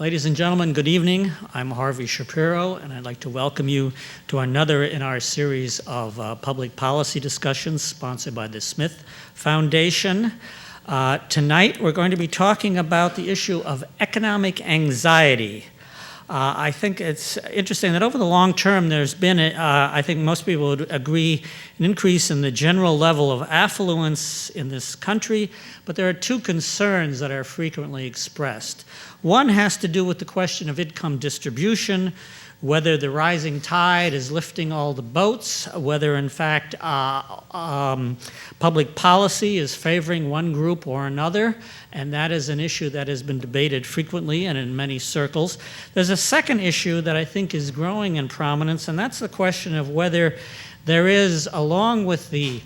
Ladies and gentlemen, good evening. I'm Harvey Shapiro, and I'd like to welcome you to another in our series of public policy discussions sponsored by the Smith Foundation. Tonight, we're going to be talking about the issue of economic anxiety. I think it's interesting that over the long term, there's been, I think most people would agree, an increase in the general level of affluence in this country, but there are two concerns that are frequently expressed. One has to do with the question of income distribution, whether the rising tide is lifting all the boats, whether in fact public policy is favoring one group or another, and that is an issue that has been debated frequently and in many circles. There's a second issue that I think is growing in prominence, and that's the question of whether there is, along with the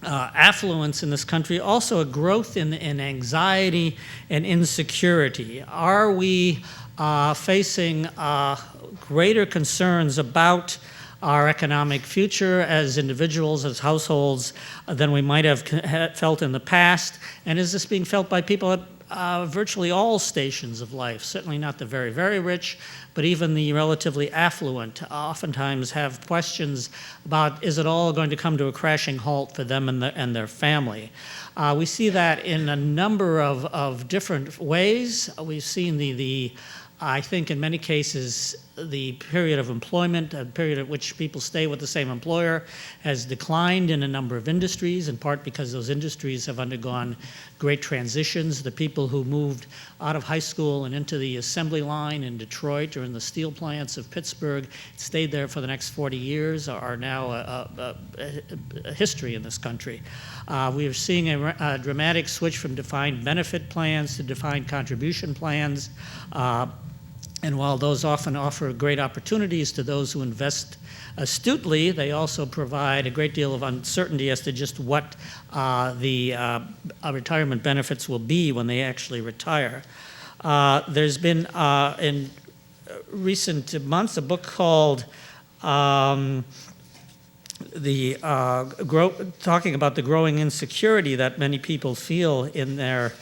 affluence in this country, also a growth in anxiety and insecurity. Are we facing greater concerns about our economic future as individuals, as households, than we might have felt in the past? And is this being felt by people at virtually all stations of life? Certainly not the very, very rich, but even the relatively affluent oftentimes have questions about, is it all going to come to a crashing halt for them and their family? We see that in a number of different ways. We've seen I think in many cases, the period of employment, a period at which people stay with the same employer, has declined in a number of industries, in part because those industries have undergone great transitions. The people who moved out of high school and into the assembly line in Detroit or in the steel plants of Pittsburgh, stayed there for the next 40 years, are now a history in this country. We are seeing a dramatic switch from defined benefit plans to defined contribution plans. And while those often offer great opportunities to those who invest astutely, they also provide a great deal of uncertainty as to just what the retirement benefits will be when they actually retire. There's been, in recent months, a book called talking about the growing insecurity that many people feel in their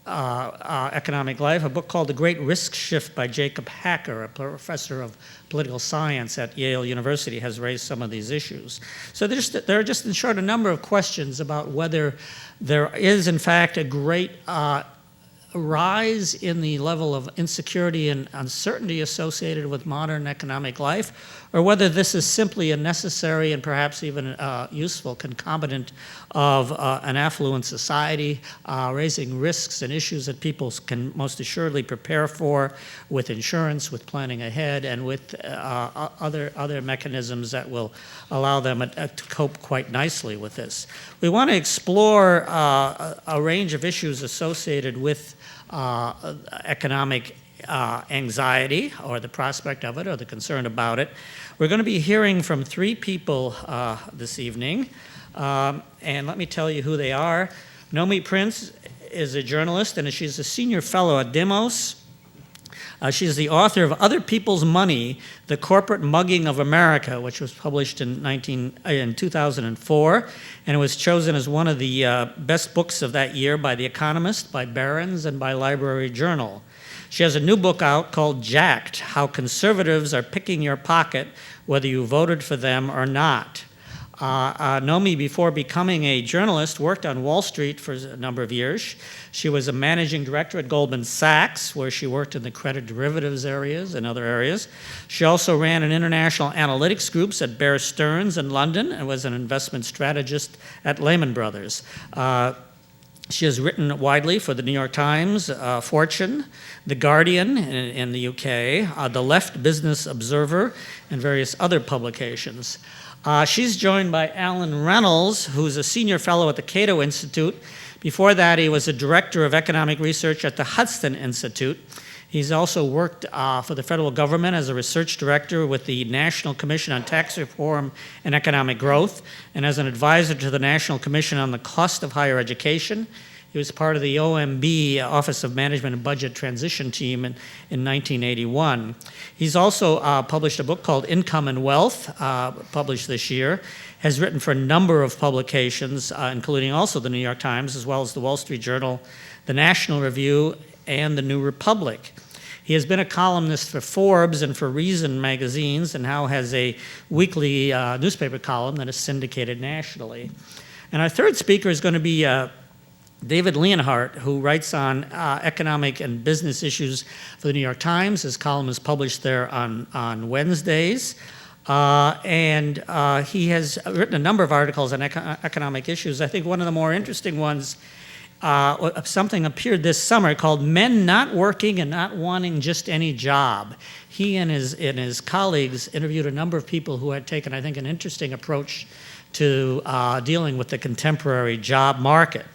economic life, a book called The Great Risk Shift by Jacob Hacker, a professor of political science at Yale University, has raised some of these issues. So there are just, in short, a number of questions about whether there is, in fact, a great rise in the level of insecurity and uncertainty associated with modern economic life, or whether this is simply a necessary and perhaps even useful concomitant of an affluent society, raising risks and issues that people can most assuredly prepare for with insurance, with planning ahead, and with other mechanisms that will allow them to cope quite nicely with this. We want to explore a range of issues associated with economic anxiety, or the prospect of it, or the concern about it. We're going to be hearing from three people this evening, and let me tell you who they are. Nomi Prins is a journalist, and she's a senior fellow at Demos. She's the author of Other People's Money, The Corporate Mugging of America, which was published in 2004, and it was chosen as one of the best books of that year by The Economist, by Barron's, and by Library Journal. She has a new book out called Jacked: How Conservatives Are Picking Your Pocket, Whether You Voted for Them or Not. Nomi, before becoming a journalist, worked on Wall Street for a number of years. She was a managing director at Goldman Sachs, where she worked in the credit derivatives areas and other areas. She also ran an international analytics groups at Bear Stearns in London and was an investment strategist at Lehman Brothers. She has written widely for the New York Times, Fortune, The Guardian in the UK, The Left Business Observer, and various other publications. She's joined by Alan Reynolds, who's a senior fellow at the Cato Institute. Before that, he was a director of economic research at the Hudson Institute. He's also worked for the federal government as a research director with the National Commission on Tax Reform and Economic Growth, and as an advisor to the National Commission on the Cost of Higher Education. He was part of the OMB, Office of Management and Budget Transition Team in 1981. He's also published a book called Income and Wealth, published this year, has written for a number of publications, including also the New York Times, as well as the Wall Street Journal, the National Review, and the New Republic. He has been a columnist for Forbes and for Reason magazines, and now has a weekly newspaper column that is syndicated nationally. And our third speaker is going to be David Leonhardt, who writes on economic and business issues for the New York Times. His column is published there on Wednesdays. And he has written a number of articles on economic issues. I think one of the more interesting ones, something appeared this summer called Men Not Working and Not Wanting Just Any Job. He and his colleagues interviewed a number of people who had taken, I think, an interesting approach to dealing with the contemporary job market.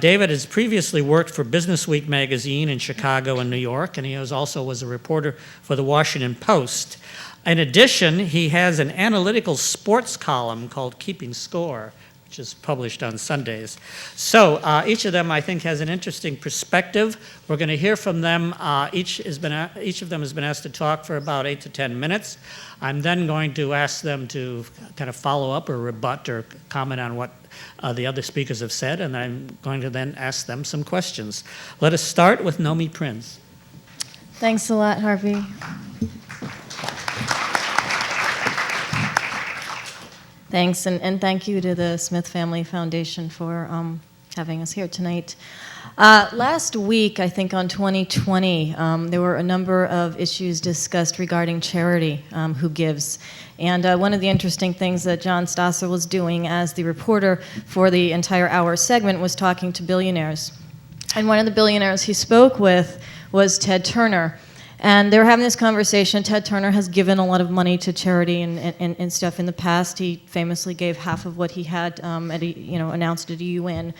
David has previously worked for Business Week magazine in Chicago and New York, and he also was a reporter for the Washington Post. In addition, he has an analytical sports column called Keeping Score, which is published on Sundays. So each of them, I think, has an interesting perspective. We're going to hear from them. Each of them has been asked to talk for about 8 to 10 minutes. I'm then going to ask them to kind of follow up or rebut or comment on what the other speakers have said, and I'm going to then ask them some questions. Let us start with Nomi Prins. Thanks a lot, Harvey. Thanks, and thank you to the Smith Family Foundation for having us here tonight. Last week, I think on 2020, there were a number of issues discussed regarding charity, who gives. And one of the interesting things that John Stasser was doing as the reporter for the entire hour segment was talking to billionaires. And one of the billionaires he spoke with was Ted Turner. And they were having this conversation. Ted Turner has given a lot of money to charity and stuff in the past. He famously gave half of what he had announced at a UN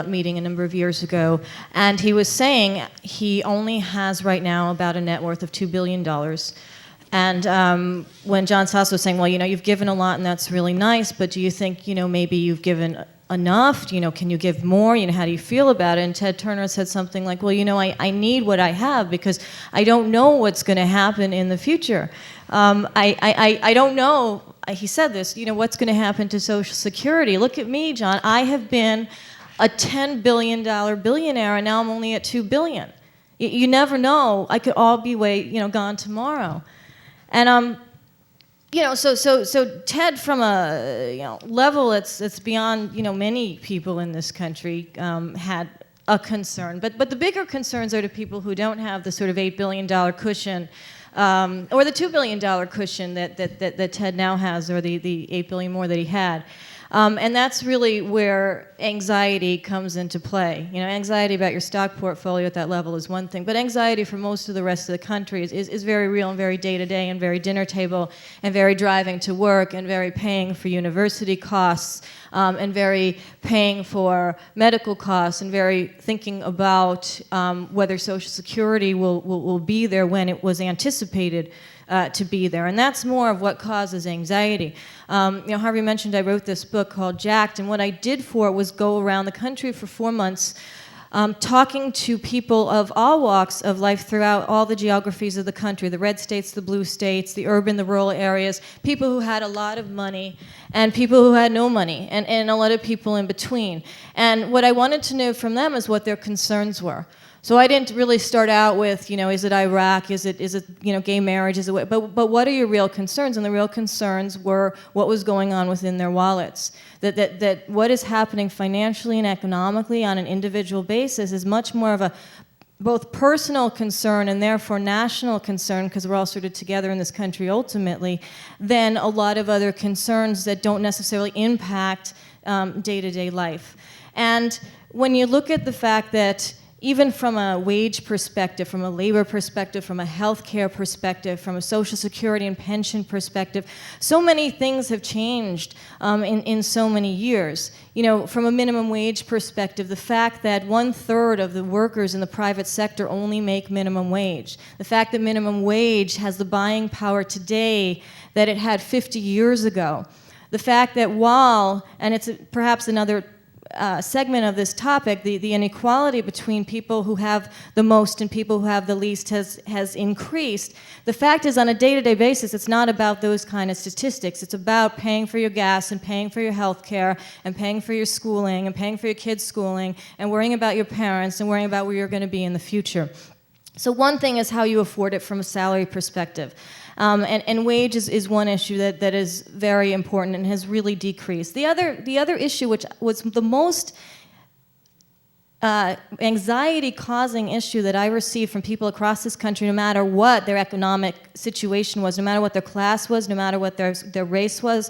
meeting a number of years ago. And he was saying he only has right now about a net worth of $2 billion. And when John Stasser was saying, well, you've given a lot and that's really nice, but do you think, maybe you've given enough? Can you give more? How do you feel about it? And Ted Turner said something like, well, I need what I have because I don't know what's going to happen in the future. I don't know, he said this, what's going to happen to Social Security. Look at me, John. I have been a $10 billion billionaire, and now I'm only at $2 billion. You never know. I could all be gone tomorrow. And so Ted, from a level that's beyond many people in this country, had a concern. But the bigger concerns are to people who don't have the sort of $8 billion cushion, or the $2 billion cushion that Ted now has, or the $8 billion more that he had. And that's really where anxiety comes into play. Anxiety about your stock portfolio at that level is one thing, but anxiety for most of the rest of the country is very real and very day-to-day and very dinner table and very driving to work and very paying for university costs and very paying for medical costs and very thinking about whether Social Security will be there when it was anticipated to be there. And that's more of what causes anxiety. Harvey mentioned I wrote this book called Jacked, and what I did for it was go around the country for 4 months talking to people of all walks of life throughout all the geographies of the country, the red states, the blue states, the urban, the rural areas, people who had a lot of money and people who had no money, and a lot of people in between. And what I wanted to know from them is what their concerns were. So I didn't really start out with, is it Iraq, is it gay marriage, but what are your real concerns? And the real concerns were what was going on within their wallets. That what is happening financially and economically on an individual basis is much more of a both personal concern and therefore national concern, because we're all sort of together in this country ultimately, than a lot of other concerns that don't necessarily impact day-to-day life. And when you look at the fact that even from a wage perspective, from a labor perspective, from a healthcare perspective, from a Social Security and pension perspective, so many things have changed in so many years. From a minimum wage perspective, the fact that 1/3 of the workers in the private sector only make minimum wage, the fact that minimum wage has the buying power today that it had 50 years ago, the fact that while, and it's perhaps another segment of this topic, the inequality between people who have the most and people who have the least has increased. The fact is, on a day-to-day basis, it's not about those kind of statistics. It's about paying for your gas and paying for your health care and paying for your schooling and paying for your kids' schooling and worrying about your parents and worrying about where you're going to be in the future. So one thing is how you afford it from a salary perspective. And wage is one issue that is very important and has really decreased. The other issue, which was the most anxiety-causing issue that I received from people across this country, no matter what their economic situation was, no matter what their class was, no matter what their race was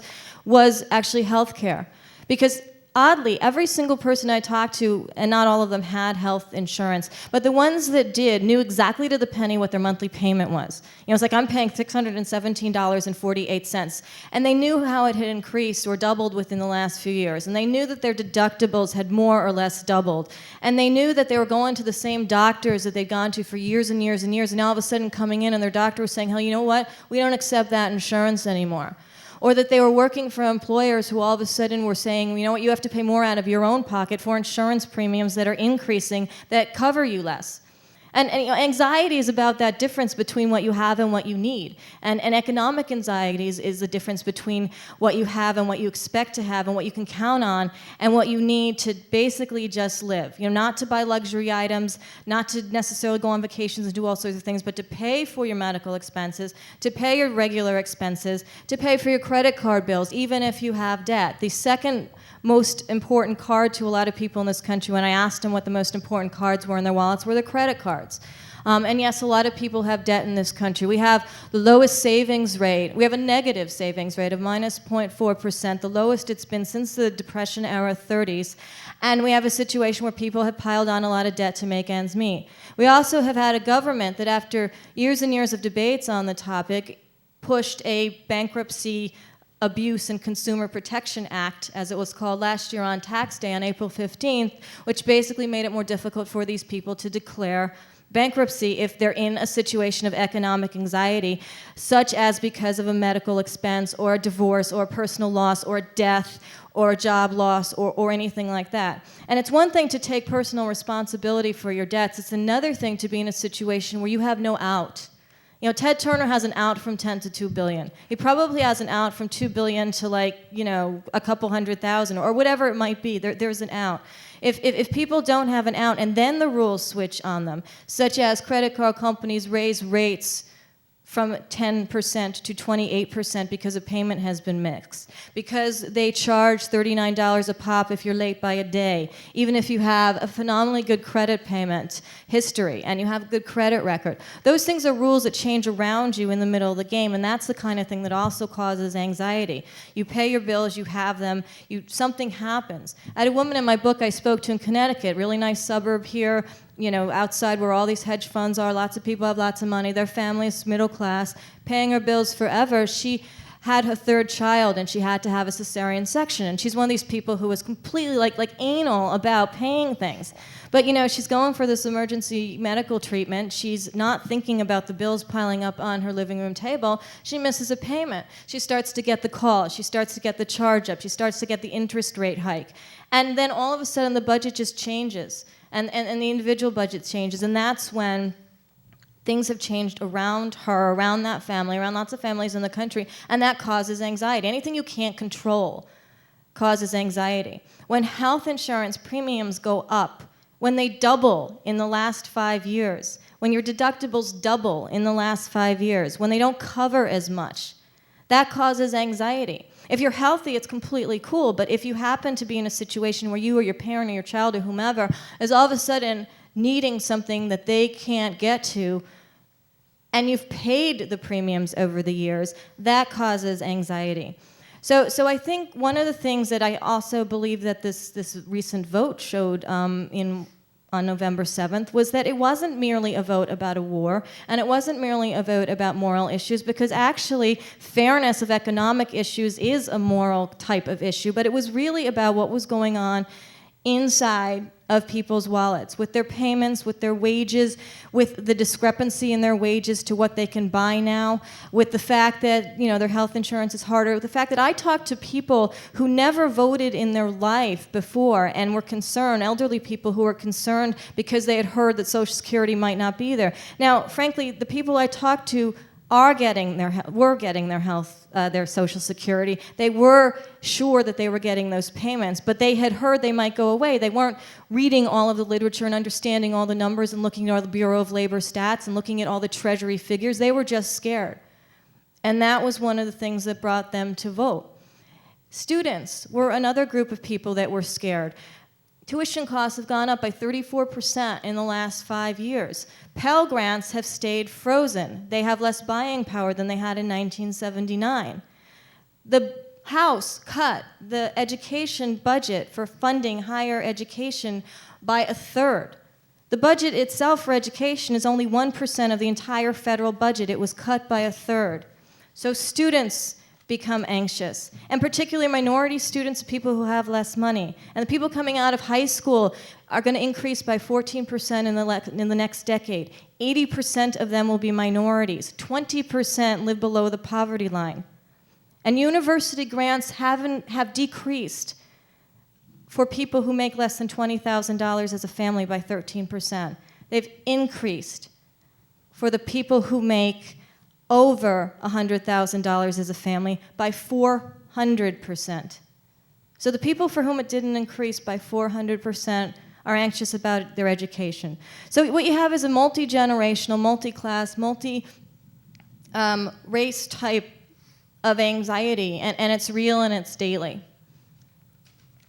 actually health care. Because oddly, every single person I talked to, and not all of them had health insurance, but the ones that did knew exactly to the penny what their monthly payment was. You know, it's like, I'm paying $617.48, and they knew how it had increased or doubled within the last few years, and they knew that their deductibles had more or less doubled, and they knew that they were going to the same doctors that they'd gone to for years and years and years, and all of a sudden coming in and their doctor was saying, hell, you know what, we don't accept that insurance anymore. Or that they were working for employers who all of a sudden were saying, you know what, you have to pay more out of your own pocket for insurance premiums that are increasing that cover you less. And you know, anxiety is about that difference between what you have and what you need. And economic anxiety is the difference between what you have and what you expect to have and what you can count on and what you need to basically just live. You know, not to buy luxury items, not to necessarily go on vacations and do all sorts of things, but to pay for your medical expenses, to pay your regular expenses, to pay for your credit card bills, even if you have debt. The second most important card to a lot of people in this country, when I asked them what the most important cards were in their wallets, were their credit cards. And yes, a lot of people have debt in this country. We have the lowest savings rate. We have a negative savings rate of minus 0.4%, the lowest it's been since the Depression era 30s. And we have a situation where people have piled on a lot of debt to make ends meet. We also have had a government that, after years and years of debates on the topic, pushed a bankruptcy Abuse and Consumer Protection Act, as it was called, last year on tax day on April 15th, which basically made it more difficult for these people to declare bankruptcy if they're in a situation of economic anxiety, such as because of a medical expense or a divorce or a personal loss or death or a job loss or anything like that. And it's one thing to take personal responsibility for your debts. It's another thing to be in a situation where you have no out. You know, Ted Turner has an out from 10 to 2 billion. He probably has an out from 2 billion to, like, you know, a couple 100,000 or whatever it might be. There's an out. If people don't have an out and then the rules switch on them, such as credit card companies raise rates from 10% to 28% because a payment has been mixed, because they charge $39 a pop if you're late by a day, even if you have a phenomenally good credit payment history and you have a good credit record. Those things are rules that change around you in the middle of the game, and that's the kind of thing that also causes anxiety. You pay your bills, you have them, something happens. I had a woman in my book I spoke to in Connecticut, really nice suburb here, you know, outside where all these hedge funds are, lots of people have lots of money, their family's middle class, paying her bills forever. She had her third child and she had to have a cesarean section, and she's one of these people who was completely like anal about paying things. But you know, she's going for this emergency medical treatment. She's not thinking about the bills piling up on her living room table. She misses a payment. She starts to get the call. She starts to get the charge up. She starts to get the interest rate hike. And then all of a sudden the budget just changes. And the individual budget changes, and that's when things have changed around her, around that family, around lots of families in the country, and that causes anxiety. Anything you can't control causes anxiety. When health insurance premiums go up, when they double in the last 5 years, when your deductibles double in the last 5 years, when they don't cover as much, that causes anxiety. If you're healthy, it's completely cool, but if you happen to be in a situation where you or your parent or your child or whomever is all of a sudden needing something that they can't get to, and you've paid the premiums over the years, that causes anxiety. So I think one of the things that I also believe that this recent vote showed on November 7th was that it wasn't merely a vote about a war, and it wasn't merely a vote about moral issues, because actually fairness of economic issues is a moral type of issue, but it was really about what was going on inside of people's wallets, with their payments, with their wages, with the discrepancy in their wages to what they can buy now, with the fact that, you know, their health insurance is harder, with the fact that I talked to people who never voted in their life before and were concerned, elderly people who were concerned because they had heard that Social Security might not be there. Now, frankly, the people I talked to were getting their health, their Social Security. They were sure that they were getting those payments, but they had heard they might go away. They weren't reading all of the literature and understanding all the numbers and looking at all the Bureau of Labor stats and looking at all the Treasury figures. They were just scared. And that was one of the things that brought them to vote. Students were another group of people that were scared. Tuition costs have gone up by 34% in the last 5 years. Pell Grants have stayed frozen. They have less buying power than they had in 1979. The House cut the education budget for funding higher education by a third. The budget itself for education is only 1% of the entire federal budget. It was cut by a third. So students become anxious, and particularly minority students, people who have less money. And the people coming out of high school are going to increase by 14% in the next decade. 80% of them will be minorities. 20% live below the poverty line. And university grants have decreased for people who make less than $20,000 as a family by 13%. They've increased for the people who make over $100,000 as a family by 400%. So the people for whom it didn't increase by 400% are anxious about their education. So what you have is a multi-generational, multi-class, multi-race type of anxiety, and it's real and it's daily.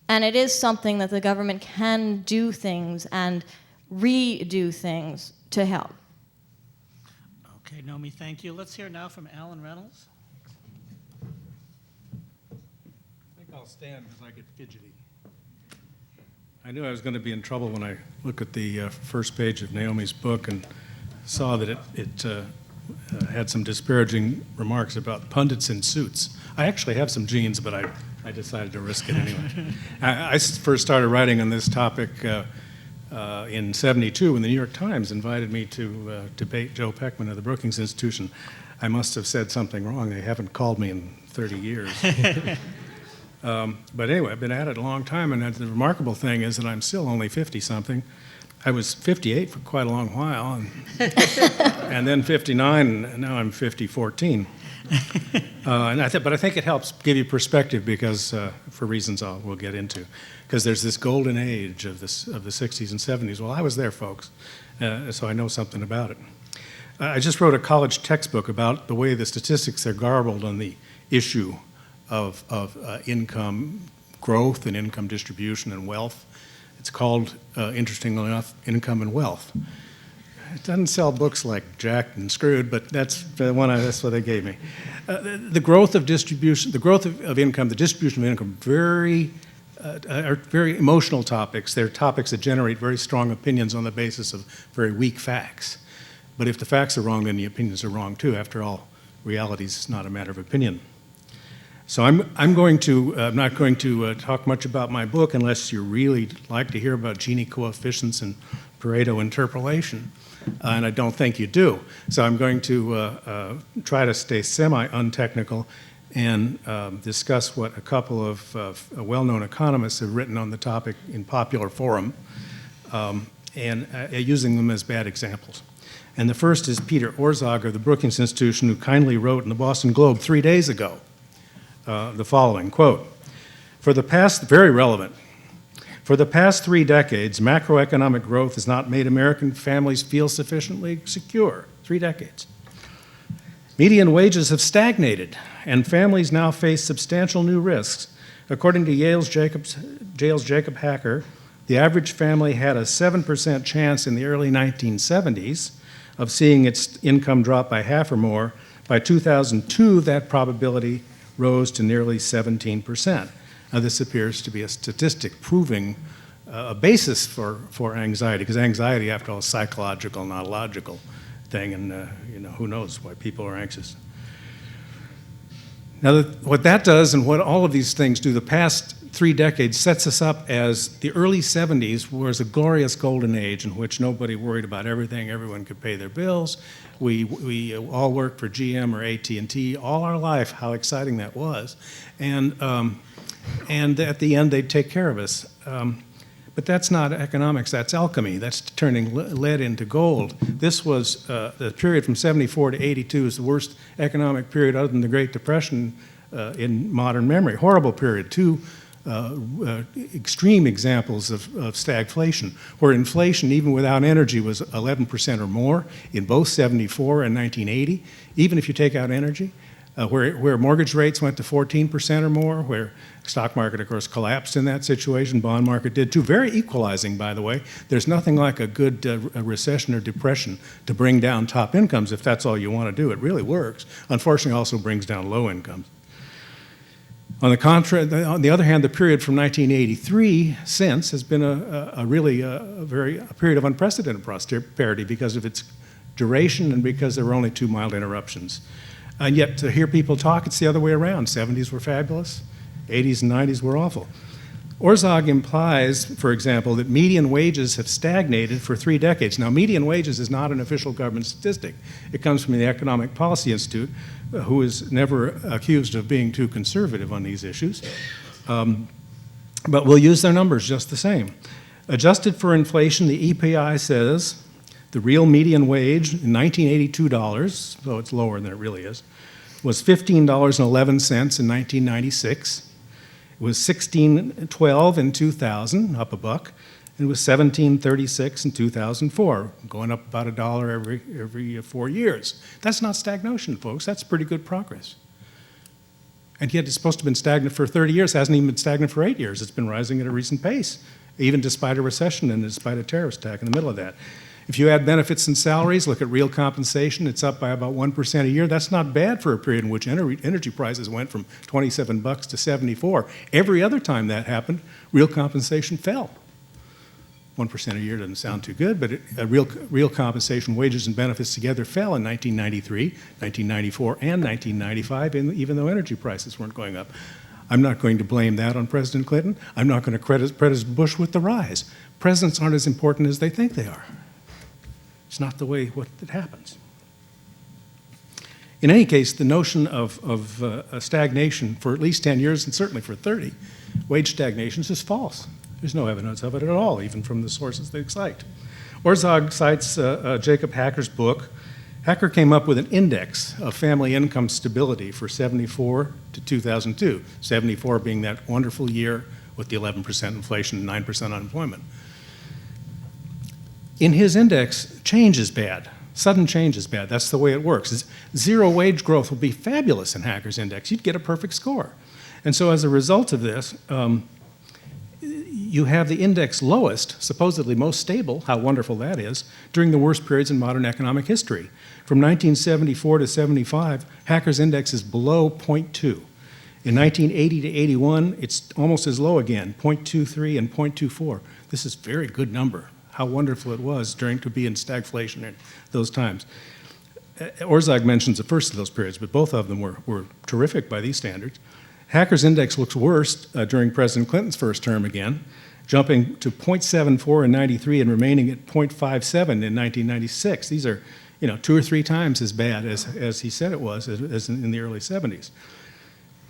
And it is something that the government can do things and redo things to help. Okay, Nomi, thank you. Let's hear now from Alan Reynolds. I think I'll stand because I get fidgety. I knew I was going to be in trouble when I looked at the first page of Naomi's book and saw that it had some disparaging remarks about pundits in suits. I actually have some jeans, but I decided to risk it anyway. I first started writing on this topic in '72 when the New York Times invited me to debate Joe Peckman of the Brookings Institution. I must have said something wrong. They haven't called me in 30 years. But anyway, I've been at it a long time, and the remarkable thing is that I'm still only 50-something. I was 58 for quite a long while, and then 59, and now I'm 50-14. But I think it helps give you perspective because, for reasons we'll get into, because there's this golden age of the 60s and 70s. Well, I was there, folks, so I know something about it. I just wrote a college textbook about the way the statistics are garbled on the issue of income growth and income distribution and wealth. It's called, interestingly enough, Income and Wealth. It doesn't sell books like Jacked and Screwed, but that's what they gave me. The growth of distribution, the growth of income, the distribution of income, are very emotional topics. They're topics that generate very strong opinions on the basis of very weak facts. But if the facts are wrong, then the opinions are wrong too. After all, reality is not a matter of opinion. So I'm not going to talk much about my book unless you really like to hear about Gini coefficients and Pareto interpolation, and I don't think you do. So I'm going to try to stay semi-untechnical and discuss what a couple of well-known economists have written on the topic in popular forum, and using them as bad examples. And the first is Peter Orszag of the Brookings Institution, who kindly wrote in the Boston Globe 3 days ago, the following, quote, very relevant, for the past 3 decades, macroeconomic growth has not made American families feel sufficiently secure. 3 decades. Median wages have stagnated, and families now face substantial new risks. According to Yale's Jacob Hacker, the average family had a 7% chance in the early 1970s of seeing its income drop by half or more. By 2002, that probability rose to nearly 17%. Now, this appears to be a statistic proving a basis for anxiety, because anxiety, after all, is psychological, not a logical thing, and who knows why people are anxious. Now, what that does and what all of these things do, the past 3 decades sets us up as the early 70s was a glorious golden age in which nobody worried about everything. Everyone could pay their bills. We all worked for GM or AT&T all our life. How exciting that was, and at the end they'd take care of us. But that's not economics. That's alchemy. That's turning lead into gold. This was the period from 74 to 82 is the worst economic period other than the Great Depression in modern memory. Horrible period. 2 extreme examples of stagflation, where inflation, even without energy, was 11% or more in both 74 and 1980, even if you take out energy, where mortgage rates went to 14% or more, where stock market, of course, collapsed in that situation, bond market did too. Very equalizing, by the way. There's nothing like a good a recession or depression to bring down top incomes if that's all you want to do. It really works. Unfortunately, it also brings down low incomes. On the other hand, the period from 1983 since has been a period of unprecedented prosperity because of its duration and because there were only 2 mild interruptions. And yet, to hear people talk, it's the other way around. 70s were fabulous, 80s and 90s were awful. Orzog implies, for example, that median wages have stagnated for 3 decades. Now, median wages is not an official government statistic. It comes from the Economic Policy Institute, who is never accused of being too conservative on these issues. But we'll use their numbers just the same. Adjusted for inflation, the EPI says the real median wage in $1982, so it's lower than it really is, was $15.11 in 1996. It was $16.12 in 2000, up $1, and it was $17.36 in 2004, going up about $1 every 4 years. That's not stagnation, folks. That's pretty good progress. And yet it's supposed to have been stagnant for 30 years. It hasn't even been stagnant for 8 years. It's been rising at a recent pace, even despite a recession and despite a terrorist attack in the middle of that. If you add benefits and salaries, look at real compensation, it's up by about 1% a year. That's not bad for a period in which energy prices went from 27 bucks to 74. Every other time that happened, real compensation fell. 1% a year doesn't sound too good, but real compensation, wages and benefits together fell in 1993, 1994, and 1995, even though energy prices weren't going up. I'm not going to blame that on President Clinton. I'm not going to credit President Bush with the rise. Presidents aren't as important as they think they are. It's not the way it happens. In any case, the notion of stagnation for at least 10 years and certainly for 30, wage stagnation is false. There's no evidence of it at all, even from the sources they cite. Orzog cites Jacob Hacker's book. Hacker came up with an index of family income stability for 74 to 2002, 74 being that wonderful year with the 11% inflation and 9% unemployment. In his index, change is bad. Sudden change is bad. That's the way it works. Zero wage growth will be fabulous in Hacker's index. You'd get a perfect score. And so as a result of this, you have the index lowest, supposedly most stable, how wonderful that is, during the worst periods in modern economic history. From 1974 to 75, Hacker's index is below 0.2. In 1980 to 81, it's almost as low again, 0.23 and 0.24. This is a very good number. How wonderful it was to be in stagflation in those times. Orzog mentions the first of those periods, but both of them were terrific by these standards. Hacker's index looks worse during President Clinton's first term again, jumping to 0.74 in 93 and remaining at 0.57 in 1996. These are 2 or 3 times as bad as he said it was as in the early 70s.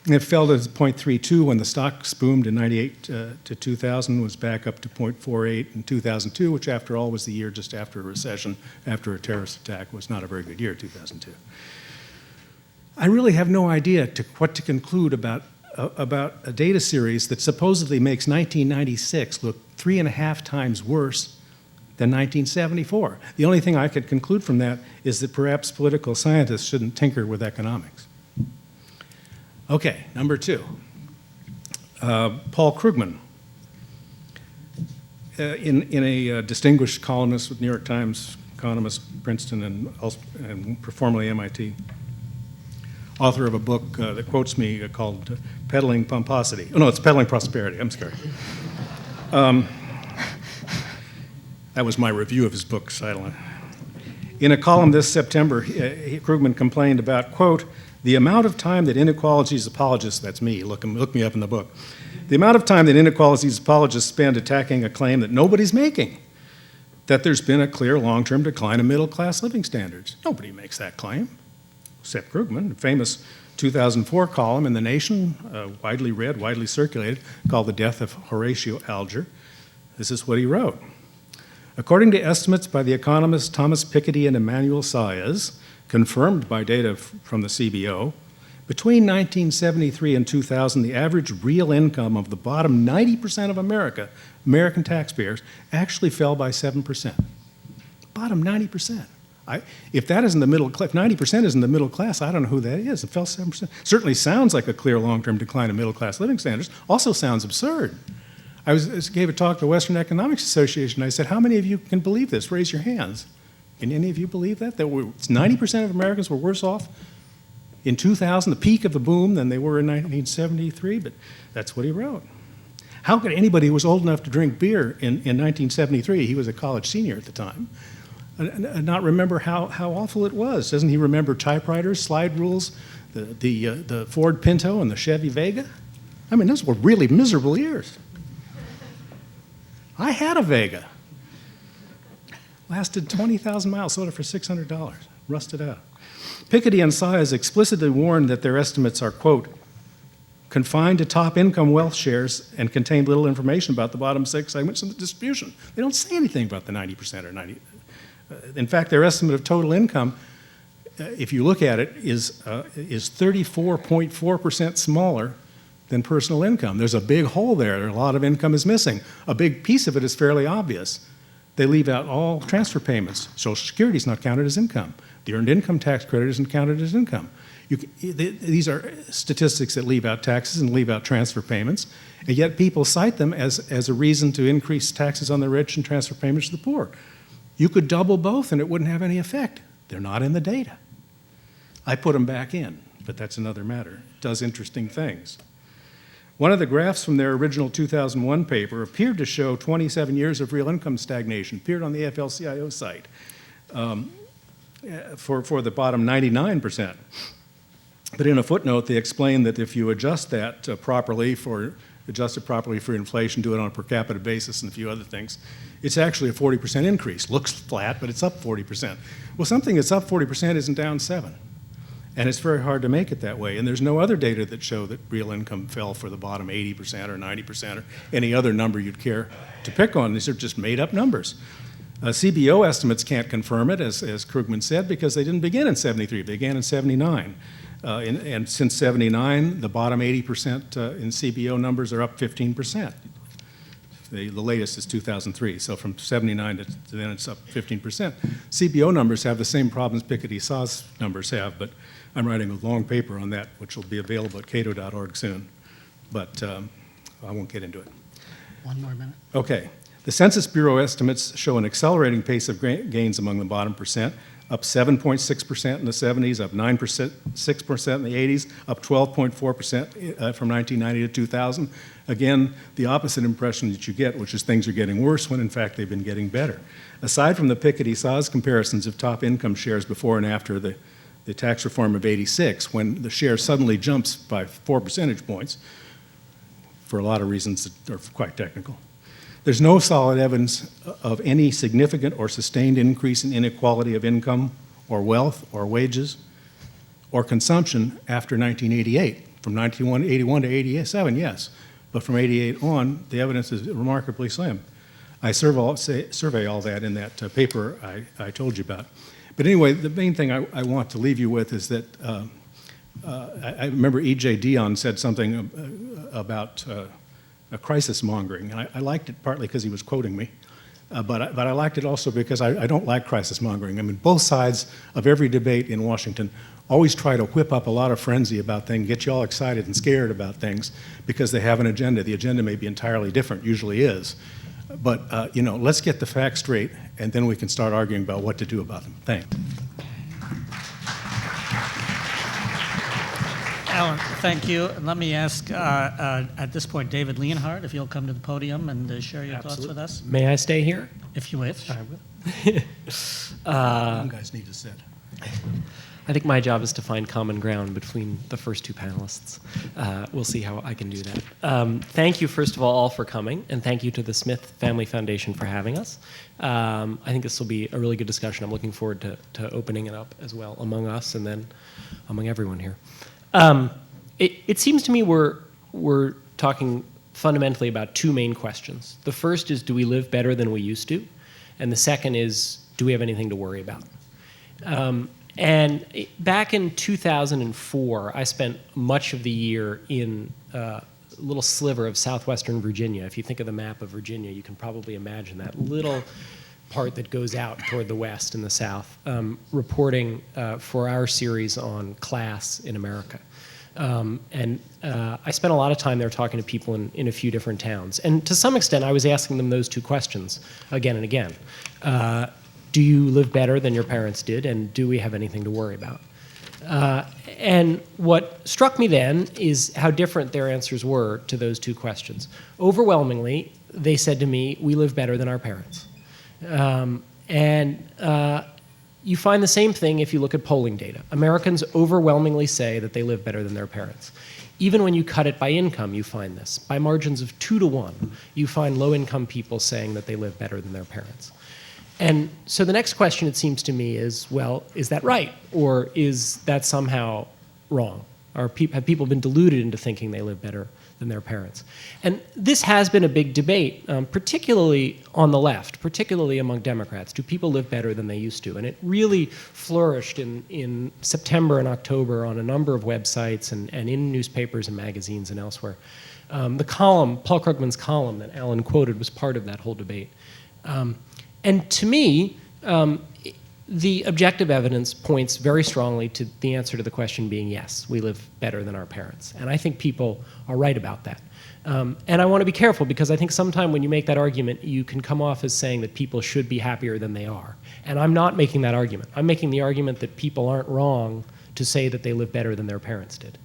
It fell to 0.32 when the stocks boomed in 98 to 2000, was back up to 0.48 in 2002, which after all was the year just after a recession, after a terrorist attack. Was not a very good year, 2002. I really have no idea what to conclude about a data series that supposedly makes 1996 look 3.5 times worse than 1974. The only thing I could conclude from that is that perhaps political scientists shouldn't tinker with economics. Okay, number 2. Paul Krugman, in a distinguished columnist with New York Times, economist, Princeton, and formerly MIT, author of a book that quotes me called Peddling Pomposity. Oh, no, it's Peddling Prosperity. I'm sorry. That was my review of his book, Sideline. In a column this September, Krugman complained about, quote, The amount of time that inequalities apologists, that's me, look me up in the book, the amount of time that inequalities apologists spend attacking a claim that nobody's making, that there's been a clear long-term decline in middle-class living standards. Nobody makes that claim, except Krugman, a famous 2004 column in The Nation, widely read, widely circulated, called The Death of Horatio Alger. This is what he wrote. According to estimates by the economists Thomas Piketty and Emmanuel Saez, confirmed by data from the CBO, between 1973 and 2000, the average real income of the bottom 90% of American taxpayers, actually fell by 7%. Bottom 90%. If that isn't the middle class, if 90% isn't the middle class, I don't know who that is. It fell 7%. Certainly sounds like a clear long-term decline in middle-class living standards. Also sounds absurd. I gave a talk to the Western Economics Association. I said, how many of you can believe this? Raise your hands. Can any of you believe that? That 90% of Americans were worse off in 2000, the peak of the boom, than they were in 1973, but that's what he wrote. How could anybody who was old enough to drink beer in 1973, he was a college senior at the time, not remember how awful it was? Doesn't he remember typewriters, slide rules, the Ford Pinto and the Chevy Vega? I mean, those were really miserable years. I had a Vega. Lasted 20,000 miles, sold it for $600, rusted out. Piketty and Saez explicitly warned that their estimates are, quote, confined to top income wealth shares and contain little information about the bottom 6 segments of the distribution. They don't say anything about the 90% or 90. In fact, their estimate of total income, if you look at it, is 34.4% smaller than personal income. There's a big hole there. A lot of income is missing. A big piece of it is fairly obvious. They leave out all transfer payments. Social Security is not counted as income. The earned income tax credit isn't counted as income. These are statistics that leave out taxes and leave out transfer payments, and yet people cite them as a reason to increase taxes on the rich and transfer payments to the poor. You could double both and it wouldn't have any effect. They're not in the data. I put them back in, but that's another matter. It does interesting things. One of the graphs from their original 2001 paper appeared to show 27 years of real income stagnation, appeared on the AFL-CIO site for the bottom 99%. But in a footnote, they explained that if you adjust that adjust it properly for inflation, do it on a per capita basis and a few other things, it's actually a 40% increase. Looks flat, but it's up 40%. Well, something that's up 40% isn't down 7. And it's very hard to make it that way. And there's no other data that show that real income fell for the bottom 80% or 90% or any other number you'd care to pick on. These are just made up numbers. CBO estimates can't confirm it, as Krugman said, because they didn't begin in 73, they began in 79. And since 79, the bottom 80% in CBO numbers are up 15%. The latest is 2003, so from 79 to then it's up 15%. CBO numbers have the same problems Piketty-Saez numbers have, but I'm writing a long paper on that, which will be available at cato.org soon, but I won't get into it. One more minute. Okay. The Census Bureau estimates show an accelerating pace of gains among the bottom percent, up 7.6% in the 70s, up 6% in the 80s, up 12.4% from 1990 to 2000. Again, the opposite impression that you get, which is things are getting worse when in fact they've been getting better. Aside from the Piketty-Saez comparisons of top income shares before and after the tax reform of '86, when the share suddenly jumps by 4 percentage points, for a lot of reasons that are quite technical. There's no solid evidence of any significant or sustained increase in inequality of income or wealth or wages or consumption after 1988. From 1981 to 87, yes, but from 88 on, the evidence is remarkably slim. I survey all that in that paper I told you about. But anyway, the main thing I want to leave you with is that I remember E.J. Dionne said something about a crisis mongering. And I liked it partly because he was quoting me, but I liked it also because I don't like crisis mongering. I mean, both sides of every debate in Washington always try to whip up a lot of frenzy about things, get you all excited and scared about things because they have an agenda. The agenda may be entirely different, usually is. But, let's get the facts straight, and then we can start arguing about what to do about them. Thanks. Alan, thank you. And let me ask, at this point, David Leonhardt, if you'll come to the podium and share your thoughts with us. May I stay here? If you wish. I will. You guys need to sit. I think my job is to find common ground between the first two panelists. We'll see how I can do that. Thank you, first of all for coming, and thank you to the Smith Family Foundation for having us. I think this will be a really good discussion. I'm looking forward to opening it up as well among us and then among everyone here. It seems to me we're talking fundamentally about two main questions. The first is, do we live better than we used to? And the second is, do we have anything to worry about? And back in 2004, I spent much of the year in a little sliver of southwestern Virginia. If you think of the map of Virginia, you can probably imagine that little part that goes out toward the west and the south, reporting for our series on class in America. I spent a lot of time there talking to people in a few different towns. And to some extent, I was asking them those two questions again and again. Do you live better than your parents did, and do we have anything to worry about? And what struck me then is how different their answers were to those two questions. Overwhelmingly, they said to me, we live better than our parents. You find the same thing if you look at polling data. Americans overwhelmingly say that they live better than their parents. Even when you cut it by income, you find this. By margins of 2 to 1, you find low-income people saying that they live better than their parents. And so the next question, it seems to me, is, well, is that right? Or is that somehow wrong? Have people been deluded into thinking they live better than their parents? And this has been a big debate, particularly on the left, particularly among Democrats. Do people live better than they used to? And it really flourished in September and October on a number of websites and in newspapers and magazines and elsewhere. The column, Paul Krugman's column that Alan quoted, was part of that whole debate. And to me, the objective evidence points very strongly to the answer to the question being yes, we live better than our parents. And I think people are right about that. And I want to be careful because I think sometime when you make that argument, you can come off as saying that people should be happier than they are. And I'm not making that argument. I'm making the argument that people aren't wrong to say that they live better than their parents did.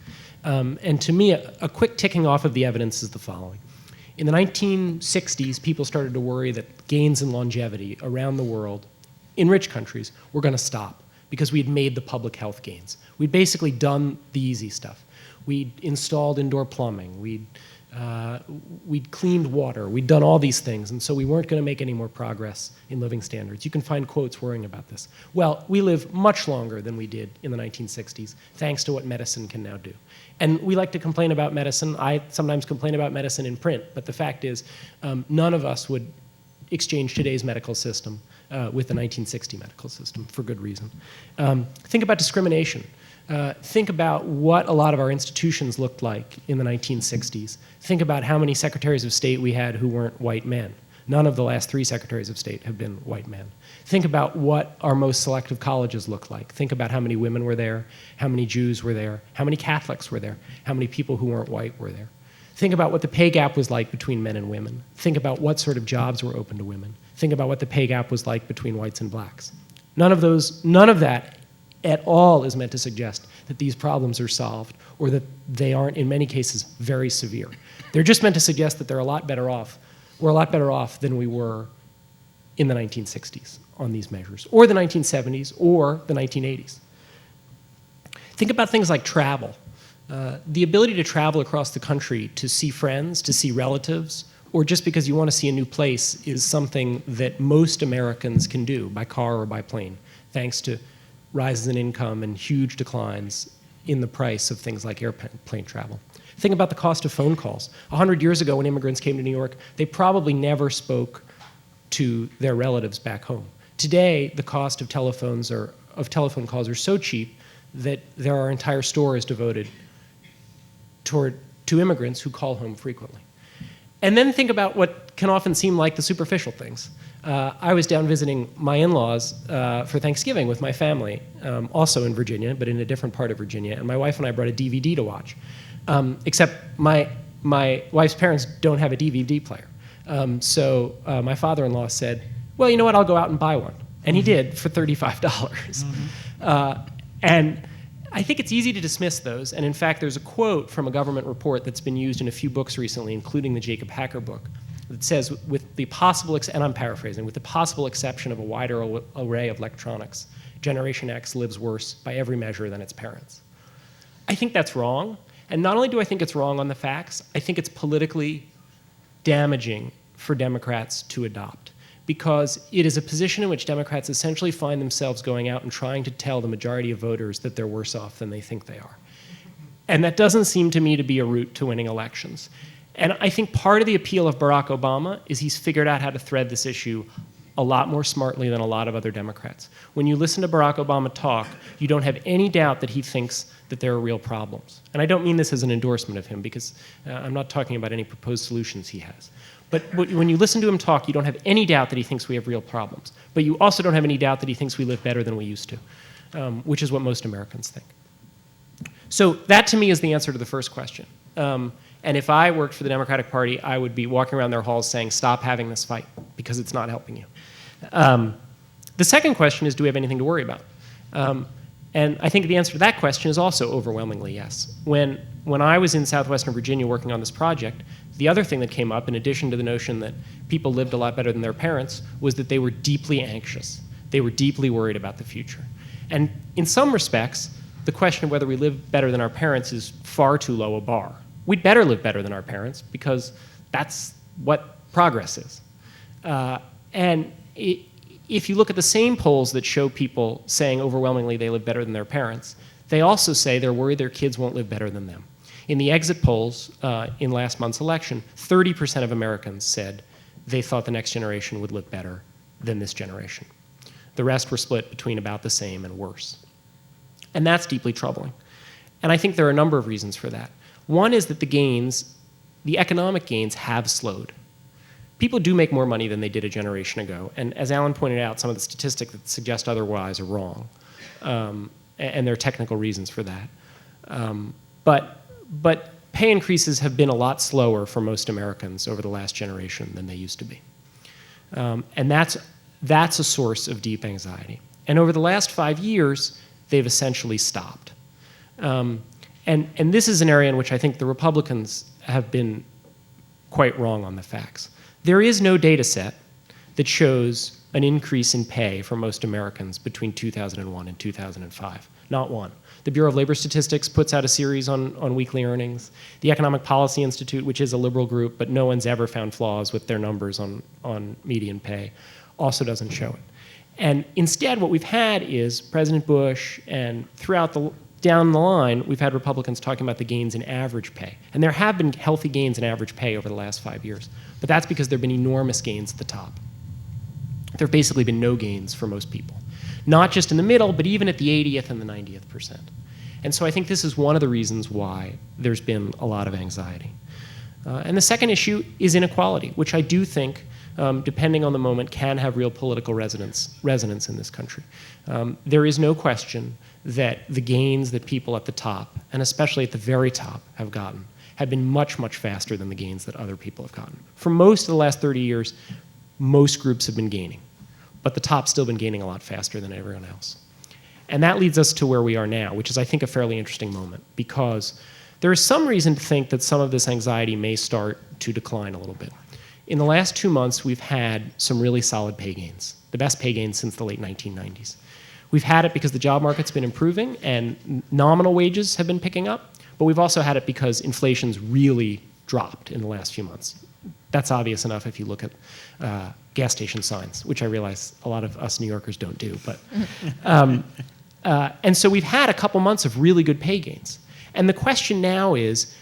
And to me, a quick ticking off of the evidence is the following. In the 1960s, people started to worry that gains in longevity around the world in rich countries were going to stop because we had made the public health gains. We'd basically done the easy stuff. We'd installed indoor plumbing. We'd cleaned water. We'd done all these things, and so we weren't going to make any more progress in living standards. You can find quotes worrying about this. Well, we live much longer than we did in the 1960s, thanks to what medicine can now do. And we like to complain about medicine. I sometimes complain about medicine in print, but the fact is none of us would exchange today's medical system with the 1960 medical system for good reason. Think about discrimination. Think about what a lot of our institutions looked like in the 1960s. Think about how many secretaries of state we had who weren't white men. None of the last 3 secretaries of state have been white men. Think about what our most selective colleges look like. Think about how many women were there, how many Jews were there, how many Catholics were there, how many people who weren't white were there. Think about what the pay gap was like between men and women. Think about what sort of jobs were open to women. Think about what the pay gap was like between whites and blacks. None of that at all is meant to suggest that these problems are solved or that they aren't, in many cases, very severe. They're just meant to suggest that we're a lot better off than we were in the 1960s on these measures, or the 1970s, or the 1980s. Think about things like travel. The ability to travel across the country to see friends, to see relatives, or just because you want to see a new place is something that most Americans can do by car or by plane, thanks to rises in income and huge declines in the price of things like airplane travel. Think about the cost of phone calls. 100 years ago when immigrants came to New York, they probably never spoke to their relatives back home. Today, the cost of telephone calls are so cheap that there are entire stores devoted to immigrants who call home frequently. And then think about what can often seem like the superficial things. I was down visiting my in-laws for Thanksgiving with my family, also in Virginia, but in a different part of Virginia, and my wife and I brought a DVD to watch. Except my wife's parents don't have a DVD player. So my father-in-law said, well, you know what, I'll go out and buy one. And he did for $35. And I think it's easy to dismiss those. And in fact, there's a quote from a government report that's been used in a few books recently, including the Jacob Hacker book, that says, with the possible, and I'm paraphrasing, with the possible exception of a wider array of electronics, Generation X lives worse by every measure than its parents. I think that's wrong. And not only do I think it's wrong on the facts, I think it's politically damaging for Democrats to adopt, because it is a position in which Democrats essentially find themselves going out and trying to tell the majority of voters that they're worse off than they think they are. And that doesn't seem to me to be a route to winning elections. And I think part of the appeal of Barack Obama is he's figured out how to thread this issue a lot more smartly than a lot of other Democrats. When you listen to Barack Obama talk, you don't have any doubt that he thinks that there are real problems. And I don't mean this as an endorsement of him, because I'm not talking about any proposed solutions he has. But when you listen to him talk, you don't have any doubt that he thinks we have real problems. But you also don't have any doubt that he thinks we live better than we used to, which is what most Americans think. So that, to me, is the answer to the first question. And if I worked for the Democratic Party, I would be walking around their halls saying, stop having this fight, because it's not helping you. The second question is, do we have anything to worry about? And I think the answer to that question is also overwhelmingly yes. When I was in southwestern Virginia working on this project, the other thing that came up, in addition to the notion that people lived a lot better than their parents, was that they were deeply anxious. They were deeply worried about the future. And in some respects, the question of whether we live better than our parents is far too low a bar. We'd better live better than our parents, because that's what progress is. If you look at the same polls that show people saying overwhelmingly they live better than their parents, they also say they're worried their kids won't live better than them. In the exit polls in last month's election, 30% of Americans said they thought the next generation would live better than this generation. The rest were split between about the same and worse. And that's deeply troubling. And I think there are a number of reasons for that. One is that the economic gains have slowed. People do make more money than they did a generation ago. And as Alan pointed out, some of the statistics that suggest otherwise are wrong. And there are technical reasons for that. But pay increases have been a lot slower for most Americans over the last generation than they used to be. And that's a source of deep anxiety. And over the last 5 years, they've essentially stopped. And this is an area in which I think the Republicans have been quite wrong on the facts. There is no data set that shows an increase in pay for most Americans between 2001 and 2005. Not one. The Bureau of Labor Statistics puts out a series on weekly earnings. The Economic Policy Institute, which is a liberal group, but no one's ever found flaws with their numbers on median pay, also doesn't show it. And instead, what we've had is President Bush, and down the line, we've had Republicans talking about the gains in average pay. And there have been healthy gains in average pay over the last 5 years. But that's because there have been enormous gains at the top. There have basically been no gains for most people. Not just in the middle, but even at the 80th and the 90th percent. And so I think this is one of the reasons why there's been a lot of anxiety. And the second issue is inequality, which I do think, depending on the moment, can have real political resonance in this country. There is no question that the gains that people at the top, and especially at the very top, have gotten have been much, much faster than the gains that other people have gotten. For most of the last 30 years, most groups have been gaining, but the top's still been gaining a lot faster than everyone else. And that leads us to where we are now, which is, I think, a fairly interesting moment, because there is some reason to think that some of this anxiety may start to decline a little bit. In the last 2 months, we've had some really solid pay gains, the best pay gains since the late 1990s. We've had it because the job market's been improving and nominal wages have been picking up, but we've also had it because inflation's really dropped in the last few months. That's obvious enough if you look at gas station signs, which I realize a lot of us New Yorkers don't do. But and so we've had a couple months of really good pay gains. And the question now is,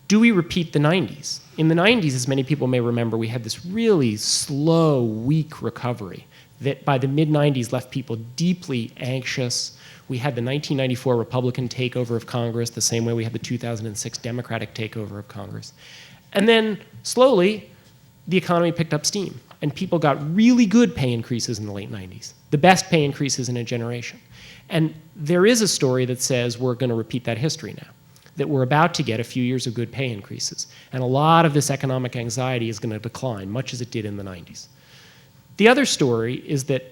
do we repeat the 90s? In the 90s, as many people may remember, we had this really slow, weak recovery that by the mid-90s left people deeply anxious. We had the 1994 Republican takeover of Congress, the same way we had the 2006 Democratic takeover of Congress. And then slowly, the economy picked up steam, and people got really good pay increases in the late 90s, the best pay increases in a generation. And there is a story that says we're going to repeat that history now, that we're about to get a few years of good pay increases. And a lot of this economic anxiety is going to decline, much as it did in the 90s. The other story is that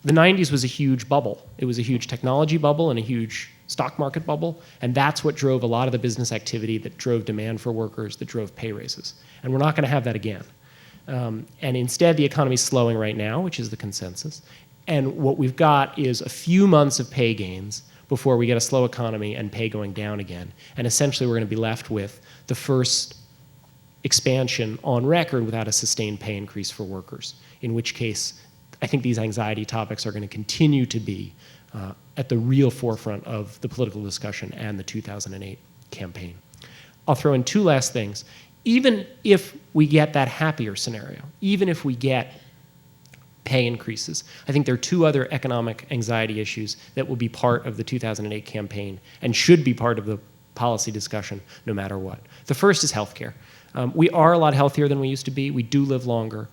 the 90s was a huge bubble. It was a huge technology bubble and a huge stock market bubble, and that's what drove a lot of the business activity that drove demand for workers, that drove pay raises. And we're not going to have that again. And instead, the economy's slowing right now, which is the consensus. And what we've got is a few months of pay gains before we get a slow economy and pay going down again. And essentially we're going to be left with the first expansion on record without a sustained pay increase for workers, in which case I think these anxiety topics are going to continue to be at the real forefront of the political discussion and the 2008 campaign. I'll throw in two last things. Even if we get that happier scenario, even if we get pay increases, I think there are two other economic anxiety issues that will be part of the 2008 campaign and should be part of the policy discussion no matter what. The first is healthcare. We are a lot healthier than we used to be. We do live longer,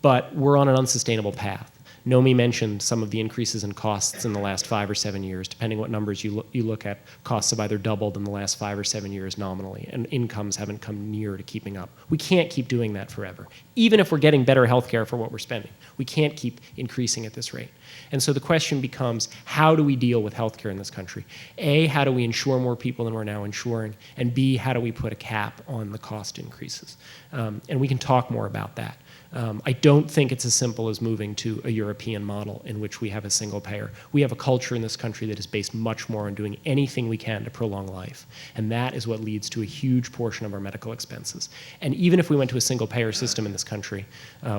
but we're on an unsustainable path. Nomi mentioned some of the increases in costs in the last 5 or 7 years. Depending what numbers you look at, costs have either doubled in the last 5 or 7 years nominally, and incomes haven't come near to keeping up. We can't keep doing that forever. Even if we're getting better health care for what we're spending, we can't keep increasing at this rate. And so the question becomes, how do we deal with health care in this country? A, how do we insure more people than we're now insuring? And B, how do we put a cap on the cost increases? And we can talk more about that. I don't think it's as simple as moving to a European model in which we have a single payer. We have a culture in this country that is based much more on doing anything we can to prolong life. And that is what leads to a huge portion of our medical expenses. And even if we went to a single payer system in this country,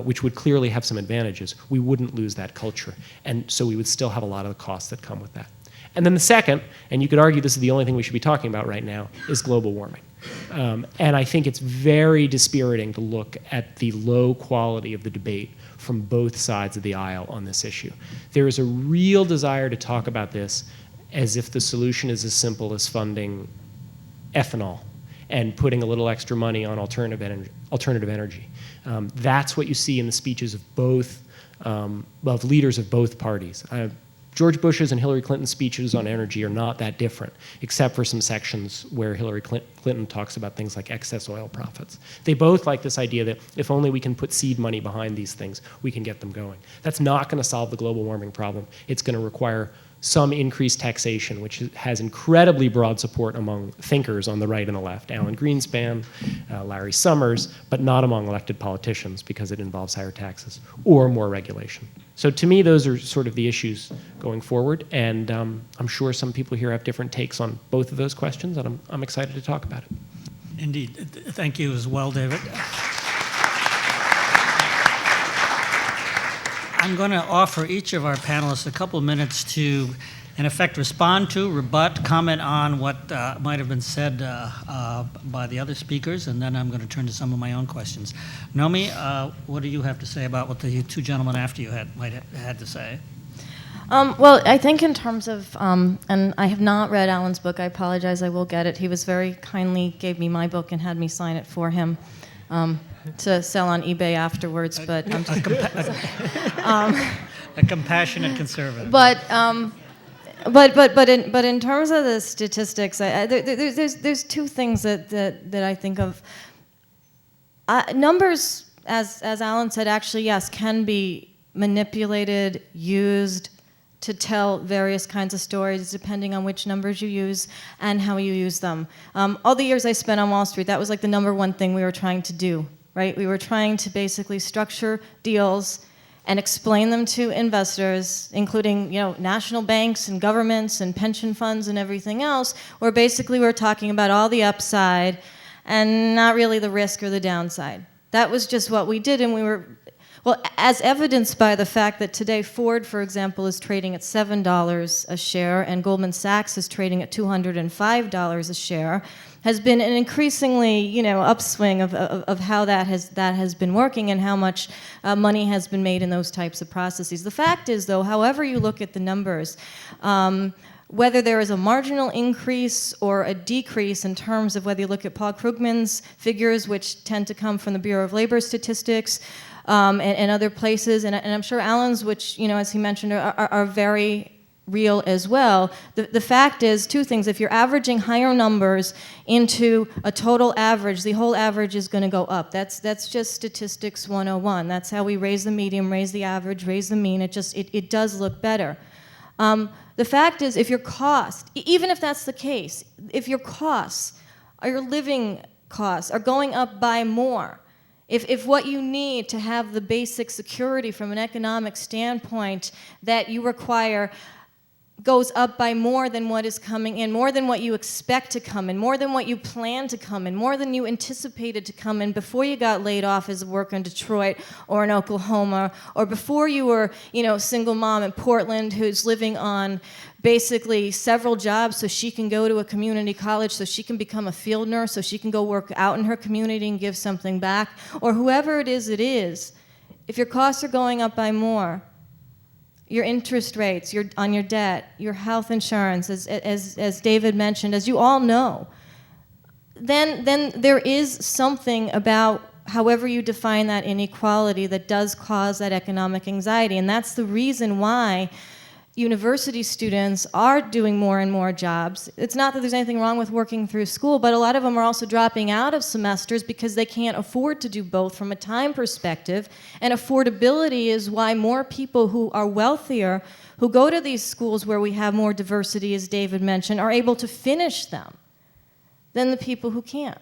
which would clearly have some advantages, we wouldn't lose that culture. And so we would still have a lot of the costs that come with that. And then the second, and you could argue this is the only thing we should be talking about right now, is global warming. And I think it's very dispiriting to look at the low quality of the debate from both sides of the aisle on this issue. There is a real desire to talk about this as if the solution is as simple as funding ethanol and putting a little extra money on alternative energy. That's what you see in the speeches of both, of leaders of both parties. George Bush's and Hillary Clinton's speeches on energy are not that different, except for some sections where Hillary Clinton talks about things like excess oil profits. They both like this idea that if only we can put seed money behind these things, we can get them going. That's not going to solve the global warming problem. It's going to require some increased taxation, which has incredibly broad support among thinkers on the right and the left, Alan Greenspan, Larry Summers, but not among elected politicians because it involves higher taxes or more regulation. So to me, those are sort of the issues going forward, and I'm sure some people here have different takes on both of those questions, and I'm excited to talk about it. Indeed. Thank you as well, David. I'm going to offer each of our panelists a couple of minutes to, in effect, respond to, rebut, comment on what might have been said by the other speakers, and then I'm going to turn to some of my own questions. Nomi, what do you have to say about what the two gentlemen after you had to say? Well, I think in terms of, and I have not read Alan's book. I apologize. I will get it. He was very kindly gave me my book and had me sign it for him. To sell on eBay afterwards, but I'm just a compassionate conservative. But in terms of the statistics, there's two things that I think of. Numbers, as Alan said, actually yes, can be manipulated, used to tell various kinds of stories depending on which numbers you use and how you use them. All the years I spent on Wall Street, that was like the number one thing we were trying to do. Right? We were trying to basically structure deals and explain them to investors, including national banks and governments and pension funds and everything else, where basically we were talking about all the upside and not really the risk or the downside. That was just what we did, and we were, well, as evidenced by the fact that today Ford, for example, is trading at $7 a share and Goldman Sachs is trading at $205 a share, has been an increasingly, upswing of how that has been working and how much money has been made in those types of processes. The fact is, though, however you look at the numbers, whether there is a marginal increase or a decrease in terms of whether you look at Paul Krugman's figures, which tend to come from the Bureau of Labor Statistics and other places, and I'm sure Alan's, which, as he mentioned, are very real as well. The fact is two things. If you're averaging higher numbers into a total average, the whole average is going to go up. That's just statistics 101. That's how we raise the median, raise the average, raise the mean. It does look better. The fact is, if your cost, even if that's the case, if your costs, or your living costs, are going up by more, If what you need to have the basic security from an economic standpoint that you require goes up by more than what is coming in, more than what you expect to come in, more than what you plan to come in, more than you anticipated to come in before you got laid off as a worker in Detroit or in Oklahoma, or before you were, a single mom in Portland who's living on basically several jobs so she can go to a community college, so she can become a field nurse, so she can go work out in her community and give something back, or whoever it is, if your costs are going up by more, your interest rates on your debt, your health insurance, as David mentioned, as you all know, then there is something about however you define that inequality that does cause that economic anxiety. And that's the reason why university students are doing more and more jobs. It's not that there's anything wrong with working through school, but a lot of them are also dropping out of semesters because they can't afford to do both from a time perspective. And affordability is why more people who are wealthier, who go to these schools where we have more diversity, as David mentioned, are able to finish them than the people who can't.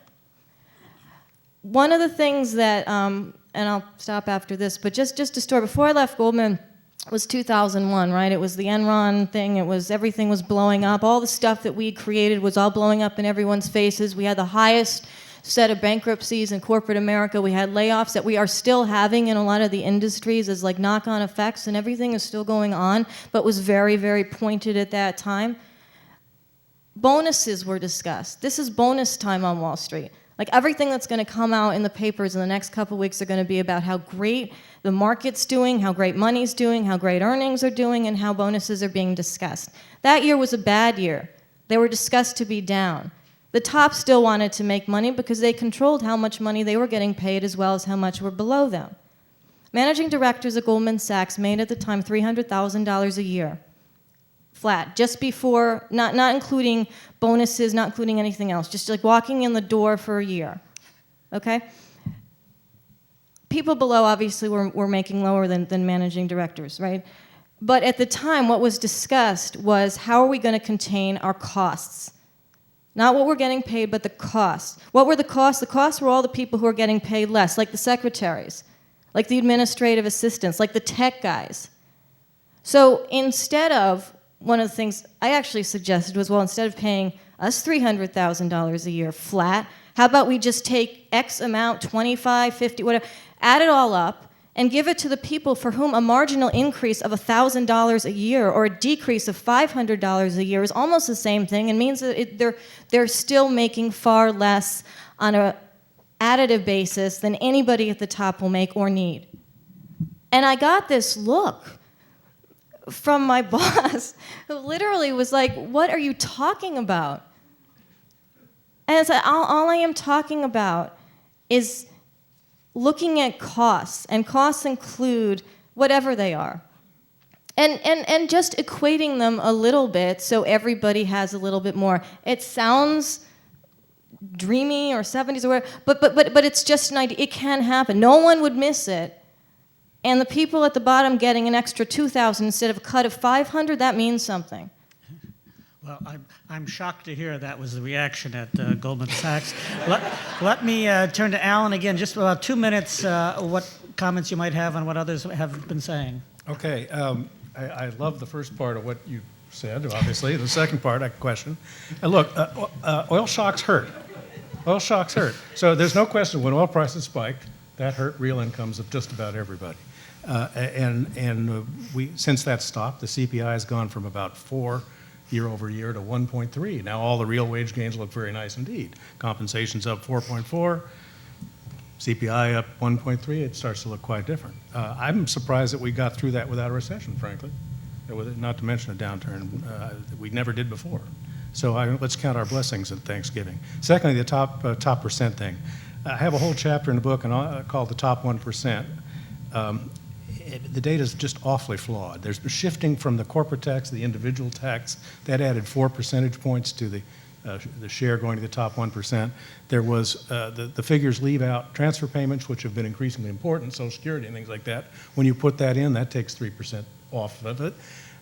One of the things that, and I'll stop after this, but just a story. Before I left Goldman, it was 2001, right? It was the Enron thing. Everything was blowing up. All the stuff that we created was all blowing up in everyone's faces. We had the highest set of bankruptcies in corporate America. We had layoffs that we are still having in a lot of the industries as like knock-on effects, and everything is still going on, but was very, very pointed at that time. Bonuses were discussed. This is bonus time on Wall Street. Like everything that's going to come out in the papers in the next couple weeks are going to be about how great the market's doing, how great money's doing, how great earnings are doing, and how bonuses are being discussed. That year was a bad year. They were discussed to be down. The top still wanted to make money because they controlled how much money they were getting paid as well as how much were below them. Managing directors at Goldman Sachs made at the time $300,000 a year. Flat, just before, not including bonuses, not including anything else, just like walking in the door for a year, okay? People below obviously were making lower than managing directors, right? But at the time, what was discussed was how are we going to contain our costs? Not what we're getting paid, but the costs. What were the costs? The costs were all the people who are getting paid less, like the secretaries, like the administrative assistants, like the tech guys. So instead of, one of the things I actually suggested was, well, instead of paying us $300,000 a year flat, how about we just take X amount, 25, 50, whatever, add it all up, and give it to the people for whom a marginal increase of $1,000 a year or a decrease of $500 a year is almost the same thing and means that they're still making far less on an additive basis than anybody at the top will make or need. And I got this look from my boss, who literally was like, what are you talking about? And I said, all I am talking about is looking at costs, and costs include whatever they are. And just equating them a little bit so everybody has a little bit more. It sounds dreamy or 70s or whatever, but it's just an idea. It can happen. No one would miss it. And the people at the bottom getting an extra $2,000 instead of a cut of $500, that means something. Well, I'm shocked to hear that was the reaction at Goldman Sachs. Let me turn to Alan again, just about 2 minutes, what comments you might have on what others have been saying. Okay, I love the first part of what you said, obviously. The second part, I question. Look, oil shocks hurt. Oil shocks hurt. So there's no question when oil prices spiked, that hurt real incomes of just about everybody. Since that stopped, the CPI has gone from about 4 year over year to 1.3. Now all the real wage gains look very nice indeed. Compensation's up 4.4, CPI up 1.3. It starts to look quite different. I'm surprised that we got through that without a recession, frankly, not to mention a downturn that we never did before. So let's count our blessings at Thanksgiving. Secondly, the top percent thing. I have a whole chapter in the book called The Top 1%. The data is just awfully flawed. There's shifting from the corporate tax to the individual tax. That added 4 percentage points to the share going to the top 1%. There was, the figures leave out transfer payments, which have been increasingly important, Social Security and things like that. When you put that in, that takes 3% off of it.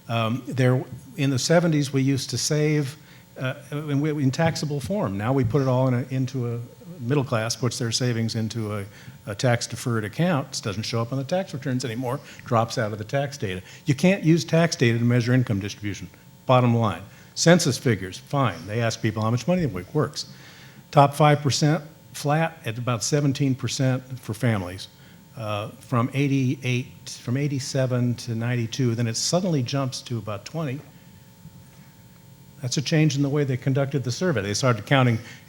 In the 70s, we used to save in taxable form. Now we put it all into a middle class, puts their savings into a tax-deferred account. It doesn't show up on the tax returns anymore, drops out of the tax data. You can't use tax data to measure income distribution, bottom line. Census figures, fine. They ask people how much money they make, works. Top 5% flat at about 17% for families. From 87 to 92, then it suddenly jumps to about 20. That's a change in the way they conducted the survey. They started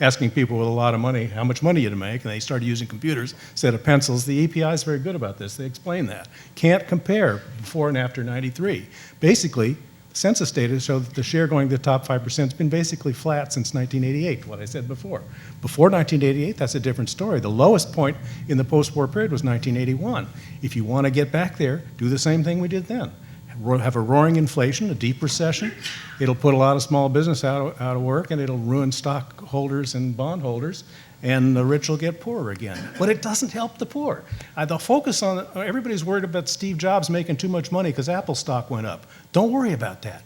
asking people with a lot of money how much money you'd make, and they started using computers instead of pencils. The EPI is very good about this. They explain that. Can't compare before and after 93. Basically, census data show that the share going to the top 5% has been basically flat since 1988, what I said before. Before 1988, that's a different story. The lowest point in the post-war period was 1981. If you want to get back there, do the same thing we did then. Have a roaring inflation, a deep recession. It'll put a lot of small business out of work, and it'll ruin stockholders and bondholders, and the rich will get poorer again. But it doesn't help the poor. The focus on, everybody's worried about Steve Jobs making too much money because Apple stock went up. Don't worry about that.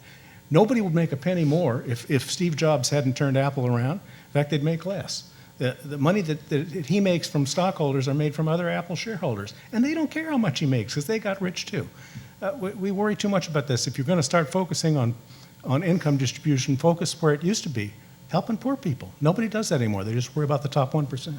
Nobody would make a penny more if Steve Jobs hadn't turned Apple around. In fact, they'd make less. The money that he makes from stockholders are made from other Apple shareholders. And they don't care how much he makes because they got rich too. We worry too much about this. If you're going to start focusing on income distribution, focus where it used to be, helping poor people. Nobody does that anymore. They just worry about the top 1%.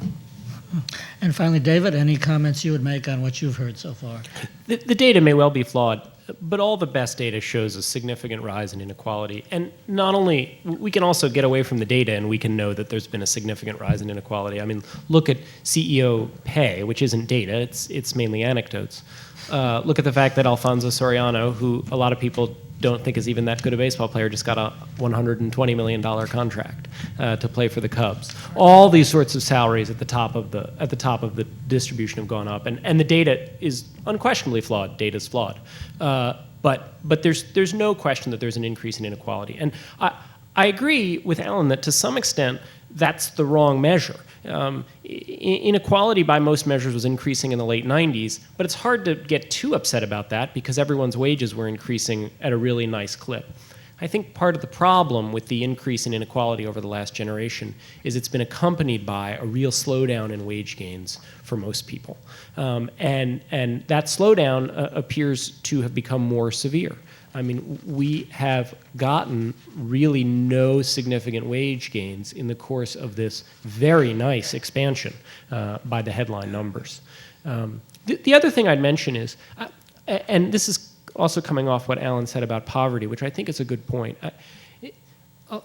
And finally, David, any comments you would make on what you've heard so far? The data may well be flawed, but all the best data shows a significant rise in inequality. And not only, we can also get away from the data and we can know that there's been a significant rise in inequality. I mean, look at CEO pay, which isn't data, it's mainly anecdotes. Look at the fact that Alfonso Soriano, who a lot of people don't think is even that good a baseball player, just got a $120 million contract to play for the Cubs. All these sorts of salaries at the top of the distribution have gone up, and the data is unquestionably flawed. Data is flawed, but there's no question that there's an increase in inequality. And I agree with Alan that to some extent that's the wrong measure. Inequality by most measures was increasing in the late 90s, but it's hard to get too upset about that because everyone's wages were increasing at a really nice clip. I think part of the problem with the increase in inequality over the last generation is it's been accompanied by a real slowdown in wage gains for most people. And that slowdown appears to have become more severe. I mean, we have gotten really no significant wage gains in the course of this very nice expansion by the headline numbers. The other thing I'd mention is, and this is also coming off what Alan said about poverty, which I think is a good point.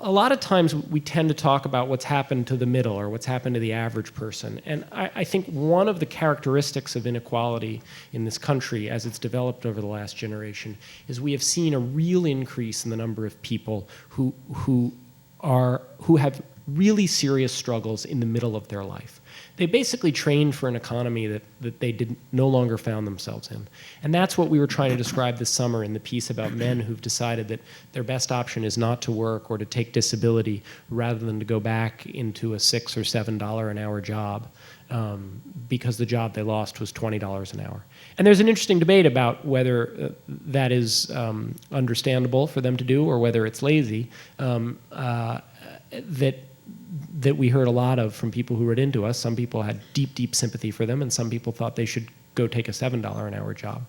A lot of times we tend to talk about what's happened to the middle or what's happened to the average person. And I think one of the characteristics of inequality in this country as it's developed over the last generation is we have seen a real increase in the number of people who have really serious struggles in the middle of their life. They basically trained for an economy that they no longer found themselves in. And that's what we were trying to describe this summer in the piece about men who've decided that their best option is not to work or to take disability rather than to go back into a $6 or $7 an hour job because the job they lost was $20 an hour. And there's an interesting debate about whether that is understandable for them to do or whether it's lazy, that we heard a lot of from people who wrote into us. Some people had deep, deep sympathy for them, and some people thought they should go take a $7 an hour job.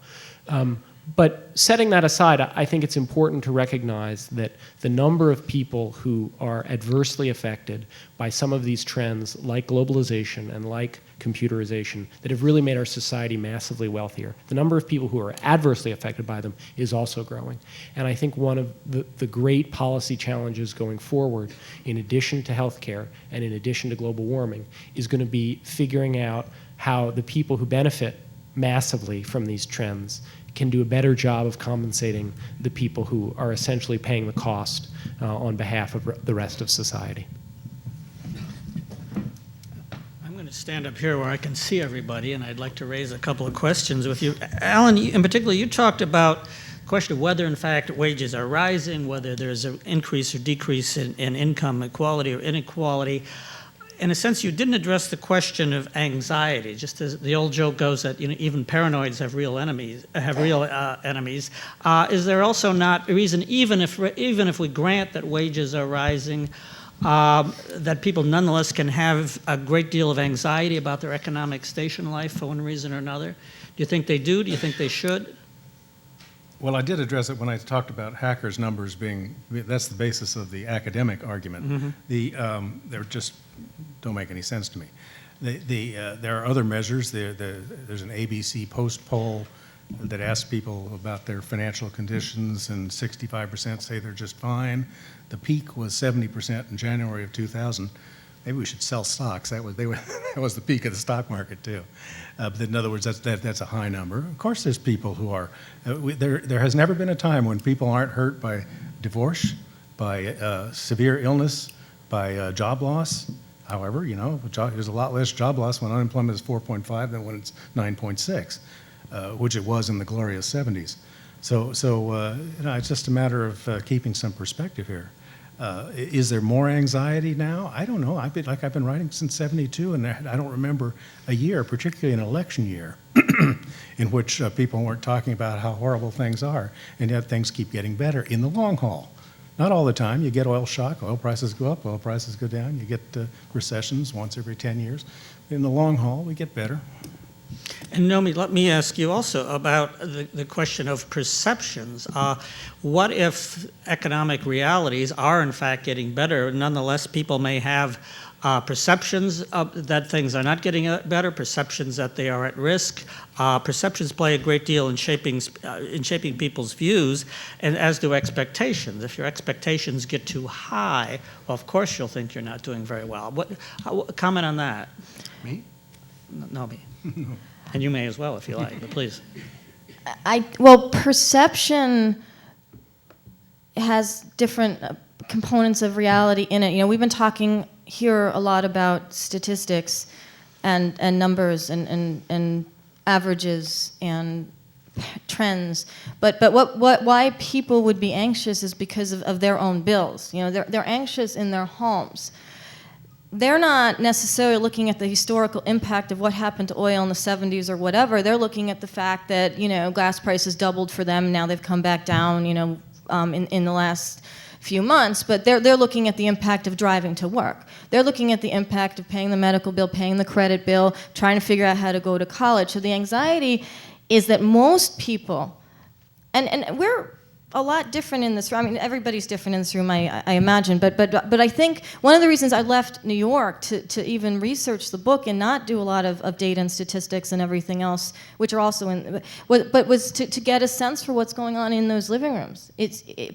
But setting that aside, I think it's important to recognize that the number of people who are adversely affected by some of these trends, like globalization and like computerization, that have really made our society massively wealthier, the number of people who are adversely affected by them is also growing. And I think one of the great policy challenges going forward, in addition to healthcare and in addition to global warming, is going to be figuring out how the people who benefit massively from these trends can do a better job of compensating the people who are essentially paying the cost on behalf of the rest of society. I'm going to stand up here where I can see everybody, and I'd like to raise a couple of questions with you. Alan, in particular, you talked about the question of whether, in fact, wages are rising, whether there's an increase or decrease in income equality or inequality. in a sense, you didn't address the question of anxiety. Just as the old joke goes that even paranoids have real enemies. Is there also not a reason, even if we grant that wages are rising, that people nonetheless can have a great deal of anxiety about their economic station life for one reason or another? Do you think they do? Do you think they should? Well, I did address it when I talked about hackers' numbers being, that's the basis of the academic argument. They just don't make any sense to me. There are other measures. There's an ABC post-poll that asks people about their financial conditions, and 65% say they're just fine. The peak was 70% in January of 2000. Maybe we should sell stocks. That was the peak of the stock market too. But in other words, that's a high number. Of course, there's people who are. There has never been a time when people aren't hurt by divorce, by severe illness, by job loss. However, there's a lot less job loss when unemployment is 4.5 than when it's 9.6, which it was in the glorious 70s. So it's just a matter of keeping some perspective here. Is there more anxiety now? I don't know. I've been writing since '72, and I don't remember a year, particularly an election year, in which people weren't talking about how horrible things are, and yet things keep getting better in the long haul. Not all the time. You get oil shock, oil prices go up, oil prices go down. You get recessions once every 10 years. In the long haul, we get better. And Nomi, let me ask you also about the question of perceptions. What if economic realities are in fact getting better? Nonetheless, people may have perceptions that things are not getting better, perceptions that they are at risk. Perceptions play a great deal in shaping people's views, and as do expectations. If your expectations get too high, well, of course you'll think you're not doing very well. Comment on that? Me? Nomi. And you may as well if you like, but please. Well, perception has different components of reality in it. We've been talking here a lot about statistics and numbers and averages and trends, but why people would be anxious is because of their own bills. They're anxious in their homes. They're not necessarily looking at the historical impact of what happened to oil in the 70s or whatever. They're looking at the fact that, gas prices doubled for them. Now they've come back down, in the last few months. But they're looking at the impact of driving to work. They're looking at the impact of paying the medical bill, paying the credit bill, trying to figure out how to go to college. So the anxiety is that most people, and we're a lot different in this room. I mean, everybody's different in this room, I imagine. But I think one of the reasons I left New York to even research the book and not do a lot of data and statistics and everything else, which are also was to get a sense for what's going on in those living rooms.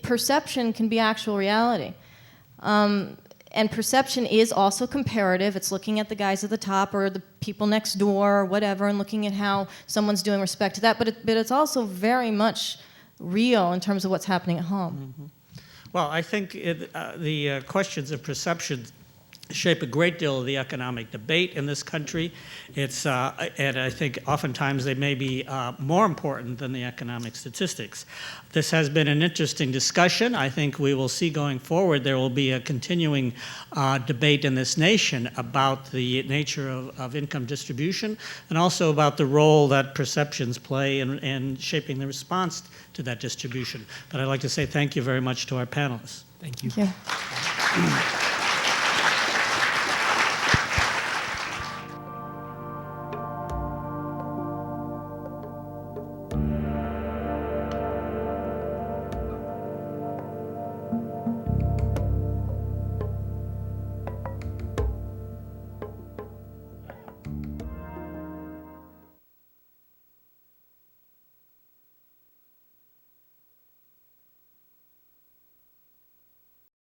Perception can be actual reality. And perception is also comparative. It's looking at the guys at the top or the people next door or whatever and looking at how someone's doing with respect to that. But it's also very much real in terms of what's happening at home. Mm-hmm. Well, I think the questions of perception shape a great deal of the economic debate in this country. And I think oftentimes they may be more important than the economic statistics. This has been an interesting discussion. I think we will see going forward there will be a continuing debate in this nation about the nature of income distribution and also about the role that perceptions play in shaping the response to that distribution. But I'd like to say thank you very much to our panelists. Thank you. Thank you.